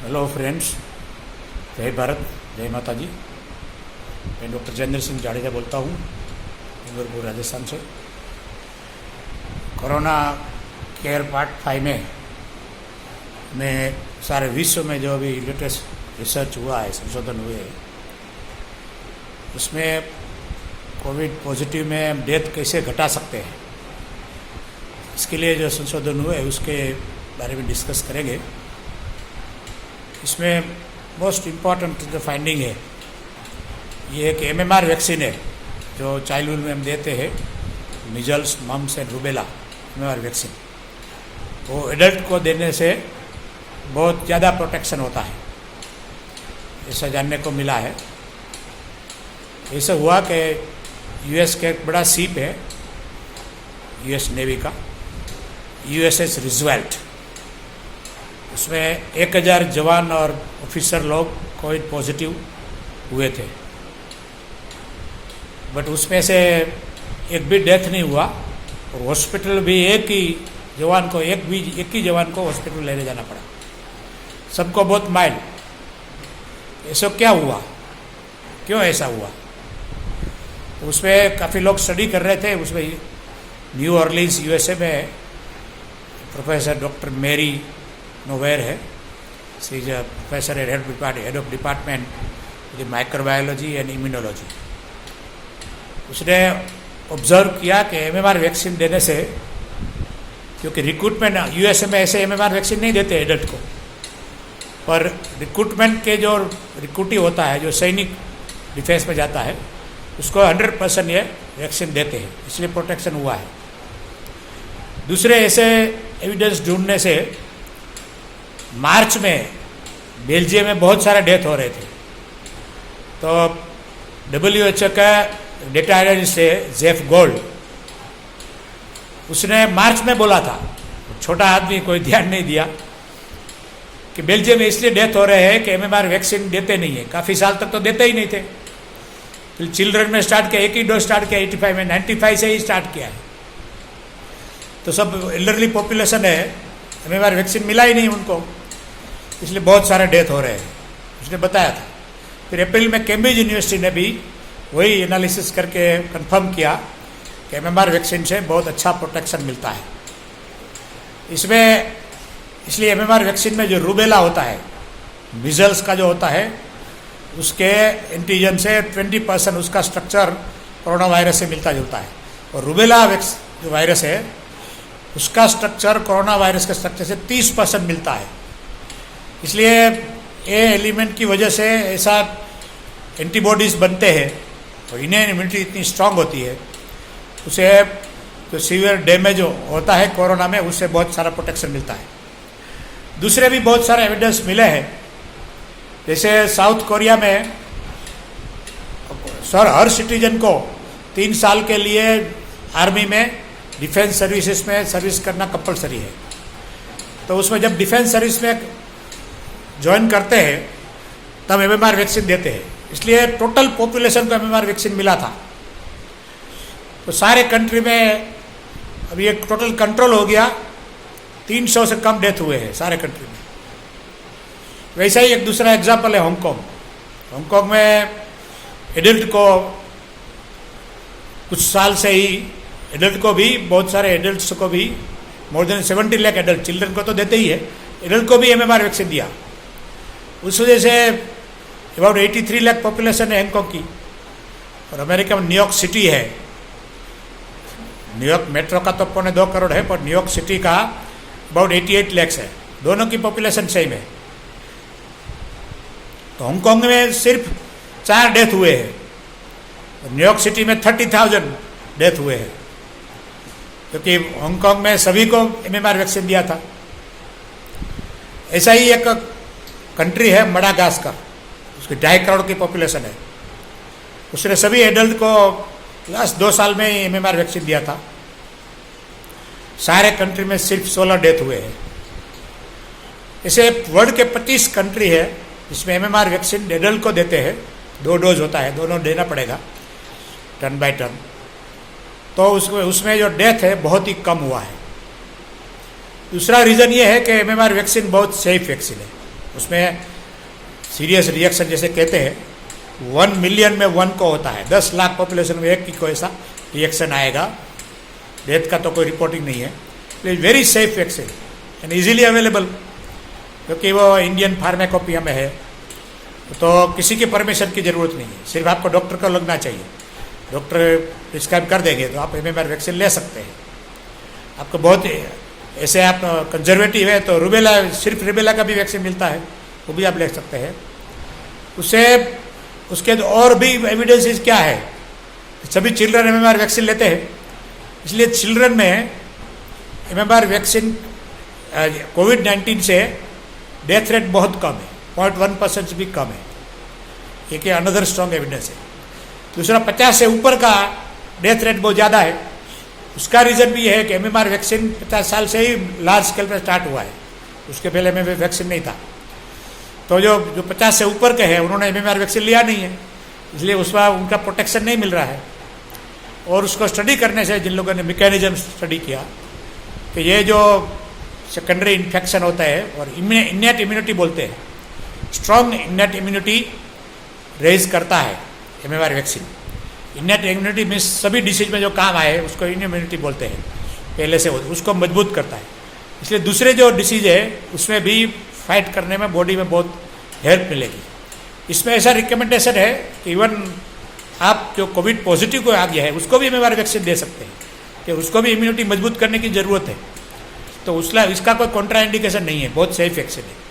Hello friends, जय भारत, जय माता जी। मैं डॉक्टर जयेंद्र सिंह जाडेजा बोलता हूँ, डूंगरपुर राजस्थान से। कोरोना केयर पार्ट 5 में सारे विश्व में जो अभी लेटेस्ट रिसर्च हुआ है, संशोधन हुए हैं, उसमें कोविड पॉजिटिव में डेथ कैसे घटा सकते हैं, इसके लिए जो संशोधन हुए उसके बारे में डिस्कस करेंगे। इसमें मोस्ट इम्पॉर्टेंट जो फाइंडिंग है ये एक MMR वैक्सीन है जो चाइल्डहुड में हम देते हैं, measles, mumps and rubella MMR vaccine. वो एडल्ट को देने से बहुत ज़्यादा प्रोटेक्शन होता है, ऐसा जानने को मिला है। ऐसा हुआ कि US का एक बड़ा शिप है, US नेवी का, USS रिजवेल्ट, उसमें 1000 जवान और ऑफिसर लोग कोविड पॉजिटिव हुए थे, बट उसमें से एक भी डेथ नहीं हुआ। और हॉस्पिटल भी एक ही जवान को हॉस्पिटल लेने जाना पड़ा, सबको बहुत माइल्ड। ऐसा क्या हुआ, क्यों ऐसा हुआ? तो उसमें काफ़ी लोग स्टडी कर रहे थे। उसमें न्यू ऑर्लिन्स USA में प्रोफेसर डॉक्टर मेरी नोवेर है, she is professor head of department microbiology and immunology. उसने ऑब्जर्व किया कि MMR वैक्सीन देने से, क्योंकि रिक्रूटमेंट USA में ऐसे MMR वैक्सीन नहीं देते एडल्ट को, पर रिक्रूटमेंट के जो रिक्रूटी होता है, जो सैनिक डिफेंस में जाता है, उसको 100% ये वैक्सीन देते हैं, इसलिए प्रोटेक्शन हुआ है। दूसरे ऐसे एविडेंस ढूंढने से मार्च में बेल्जियम में बहुत सारे डेथ हो रहे थे, तो WHO का डेटा एनालिस्ट है जेफ गोल्ड, उसने मार्च में बोला था, छोटा आदमी कोई ध्यान नहीं दिया, कि बेल्जियम में इसलिए डेथ हो रहे हैं कि MMR वैक्सीन देते नहीं है। काफ़ी साल तक तो देते ही नहीं थे, फिर चिल्ड्रन में स्टार्ट किया, एक ही डोज स्टार्ट किया 85 में, 95 से ही स्टार्ट किया है। तो सब एल्डरली पॉपुलेशन है, MMR वैक्सीन मिला ही नहीं उनको, इसलिए बहुत सारे डेथ हो रहे हैं, उसने बताया था। फिर अप्रैल में कैम्ब्रिज यूनिवर्सिटी ने भी वही एनालिसिस करके कंफर्म किया कि MMR वैक्सीन से बहुत अच्छा प्रोटेक्शन मिलता है। इसमें इसलिए MMR वैक्सीन में जो रूबेला होता है, मीजल्स का जो होता है, उसके एंटीजन से 20% उसका स्ट्रक्चर कोरोना वायरस से मिलता जुलता है। और रूबेला जो वायरस है उसका स्ट्रक्चर कोरोना वायरस के स्ट्रक्चर से 30% मिलता है। इसलिए ये एलिमेंट की वजह से ऐसा एंटीबॉडीज़ बनते हैं और इन्हें इम्यूनिटी इतनी स्ट्रांग होती है, उसे जो सीवियर डैमेज होता है कोरोना में, उससे बहुत सारा प्रोटेक्शन मिलता है। दूसरे भी बहुत सारे एविडेंस मिले हैं, जैसे साउथ कोरिया में हर सिटीजन को 3 साल के लिए आर्मी में डिफेंस सर्विसेज में सर्विस करना कंपलसरी है। तो उसमें जब डिफेंस सर्विस में ज्वाइन करते हैं तब MMR वैक्सीन देते हैं, इसलिए टोटल पॉपुलेशन को MMR वैक्सीन मिला था। तो सारे कंट्री में अभी एक टोटल कंट्रोल हो गया, 300 से कम डेथ हुए हैं सारे कंट्री में। वैसा ही एक दूसरा एग्जाम्पल है हांगकांग में एडल्ट को कुछ साल से ही, एडल्ट को भी, बहुत सारे एडल्ट्स को भी, more than 70 lakh adult, children को तो देते ही है, एडल्ट को भी MMR वैक्सीन दिया। उस वजह से अबाउट 83 लाख पॉपुलेशन है हांगकांग की। और अमेरिका में न्यूयॉर्क सिटी है, न्यूयॉर्क मेट्रो का तो 2.25 करोड़ है, पर न्यूयॉर्क सिटी का अबाउट 88 लाख है, दोनों की पॉपुलेशन सेम है। तो हांगकांग में सिर्फ 4 डेथ हुए हैं, न्यूयॉर्क सिटी में 30,000 डेथ हुए हैं, क्योंकि हांगकांग में सभी को MMR वैक्सीन दिया था। ऐसा ही एक कंट्री है मडागास्कर, उसकी 2.5 करोड़ की पॉपुलेशन है, उसने सभी एडल्ट को लास्ट 2 साल में ही MMR वैक्सीन दिया था। सारे कंट्री में सिर्फ 16 डेथ हुए हैं। ऐसे वर्ल्ड के 25 कंट्री है जिसमें MMR वैक्सीन एडल्ट को देते हैं, 2 डोज होता है, दोनों देना पड़ेगा टर्न बाय टर्न। तो उसमें जो डेथ है बहुत ही कम हुआ है। दूसरा रीज़न ये है कि MMR वैक्सीन बहुत सेफ वैक्सीन है, उसमें सीरियस रिएक्शन जैसे कहते हैं 1 मिलियन में 1 को होता है, 10 लाख पॉपुलेशन में एक की को ऐसा रिएक्शन आएगा। डेथ का तो कोई रिपोर्टिंग नहीं है। Very safe vaccine and easily available, क्योंकि वो इंडियन फार्माकोपिया में है, तो किसी के परमिशन की ज़रूरत नहीं है, सिर्फ आपको डॉक्टर को लगना चाहिए। डॉक्टर प्रिस्क्राइब कर देंगे तो आप MMR वैक्सीन ले सकते हैं। आपको बहुत ऐसे आप कंजर्वेटिव है तो रूबेला, सिर्फ रूबेला का भी वैक्सीन मिलता है, वो भी आप ले सकते हैं। उसके और भी एविडेंसेस क्या है, सभी चिल्ड्रन MMR वैक्सीन लेते हैं, इसलिए चिल्ड्रन में MMR वैक्सीन कोविड-19 से डेथ रेट बहुत कम है, 0.1% से भी कम है। एक अनदर स्ट्रॉन्ग एविडेंस है। दूसरा, 50 से ऊपर का डेथ रेट बहुत ज़्यादा है। उसका रीज़न भी है कि MMR वैक्सीन 50 साल से ही लार्ज स्केल पर स्टार्ट हुआ है, उसके पहले MMR वैक्सीन नहीं था। तो जो 50 से ऊपर के हैं उन्होंने MMR वैक्सीन लिया नहीं है, इसलिए उसमें उनका प्रोटेक्शन नहीं मिल रहा है। और उसको स्टडी करने से जिन लोगों ने मैकेनिज्म स्टडी किया कि ये जो सेकेंडरी इन्फेक्शन होता है और इन्नेट इम्यूनिटी बोलते हैं, स्ट्रॉन्ग इन्नेट इम्यूनिटी रेज करता है MMR vaccine. Innate immunity means सभी डिसीज में जो काम आए उसको इम्यूनिटी बोलते हैं, पहले से उसको मजबूत करता है। इसलिए दूसरे जो डिसीज है उसमें भी फाइट करने में बॉडी में बहुत हेल्प मिलेगी। इसमें ऐसा रिकमेंडेशन है कि इवन आप जो कोविड पॉजिटिव को आ गया है उसको भी MMR वैक्सीन दे सकते हैं, कि उसको भी इम्यूनिटी मजबूत करने की ज़रूरत है। तो इसका कोई कॉन्ट्रा इंडिकेशन नहीं है, बहुत सेफ वैक्सीन है।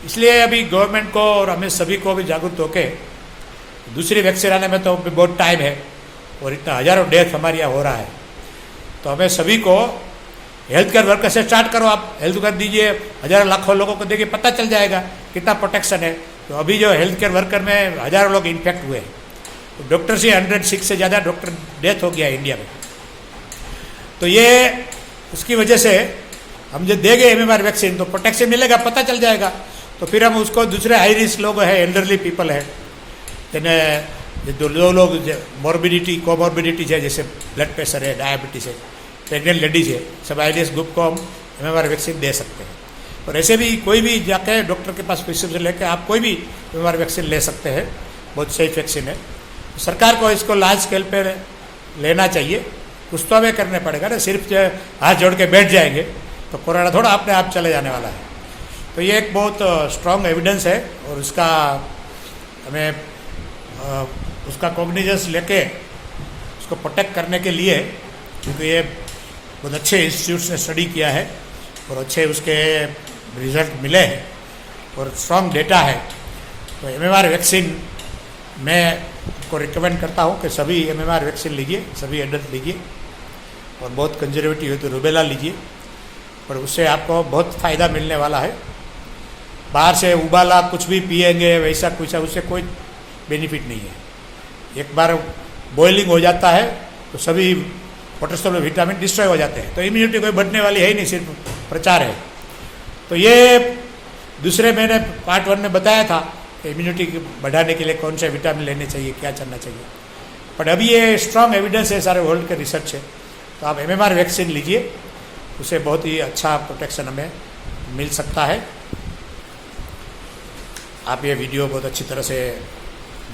इसलिए अभी गवर्नमेंट को और हमें सभी को भी जागरूक होकर दूसरी वैक्सीन आने में तो बहुत टाइम है और इतना हज़ारों डेथ हमारे यहाँ हो रहा है। तो हमें सभी को हेल्थ केयर वर्कर से स्टार्ट करो, आप हेल्थ कर दीजिए, हज़ारों लाखों लोगों को देखिए, पता चल जाएगा कितना प्रोटेक्शन है। तो अभी जो हेल्थ केयर वर्कर में हज़ारों लोग इन्फेक्ट हुए हैं, तो डॉक्टर से 106 से ज़्यादा डॉक्टर डेथ हो गया है इंडिया में। तो ये उसकी वजह से हम जो देंगे MMR वैक्सीन तो प्रोटेक्शन मिलेगा, पता चल जाएगा। तो फिर हम उसको दूसरे हाई रिस्क लोग हैं, एल्डरली पीपल है, जिन्हें जो लोग मॉर्बिडिटी कोमॉर्बिडिटीज है, जैसे ब्लड प्रेशर है, डायबिटीज़ है, प्रेग्नेंट लेडीज है, सब हाई रिस्क ग्रुप को हम MMR वैक्सीन दे सकते हैं। और ऐसे भी कोई भी जाके डॉक्टर के पास प्रिस्क्रिप्शन लेकर आप कोई भी MMR वैक्सीन ले सकते हैं, बहुत सेफ वैक्सीन है। सरकार को इसको लार्ज स्केल पर लेना चाहिए, कुछ तो हमें करने पड़ेगा ना, सिर्फ हाथ जोड़ के बैठ जाएंगे तो कोरोना थोड़ा अपने आप चले जाने वाला है। तो ये एक बहुत स्ट्रॉन्ग एविडेंस है और उसका हमें उसका कॉग्निजेंस लेके उसको प्रोटेक्ट करने के लिए, क्योंकि ये बहुत अच्छे इंस्टीट्यूट्स ने स्टडी किया है और अच्छे उसके रिजल्ट मिले हैं और स्ट्रॉन्ग डेटा है। तो MMR वैक्सीन मैं आपको रिकमेंड करता हूँ कि सभी MMR वैक्सीन लीजिए, सभी एडल्ट लीजिए, और बहुत कंजर्वेटिव है तो रूबेला लीजिए, और उससे आपको बहुत फ़ायदा मिलने वाला है। बाहर से उबाला कुछ भी पिएंगे वैसा कुछ, उससे कोई बेनिफिट नहीं है। एक बार बॉइलिंग हो जाता है तो सभी पोटेशियम विटामिन डिस्ट्रॉय हो जाते हैं, तो इम्यूनिटी कोई बढ़ने वाली है ही नहीं, सिर्फ प्रचार है। तो ये दूसरे मैंने पार्ट 1 में बताया था कि इम्यूनिटी बढ़ाने के लिए कौन से विटामिन लेने चाहिए, क्या करना चाहिए। बट अभी ये स्ट्रॉन्ग एविडेंस है सारे वर्ल्ड के रिसर्च है, तो आप MMR वैक्सीन लीजिए, उसे बहुत ही अच्छा प्रोटेक्शन हमें मिल सकता है। आप ये वीडियो बहुत अच्छी तरह से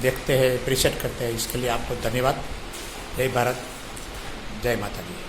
देखते हैं, अप्रिशिएट करते हैं, इसके लिए आपको धन्यवाद। जय भारत, जय माता दी।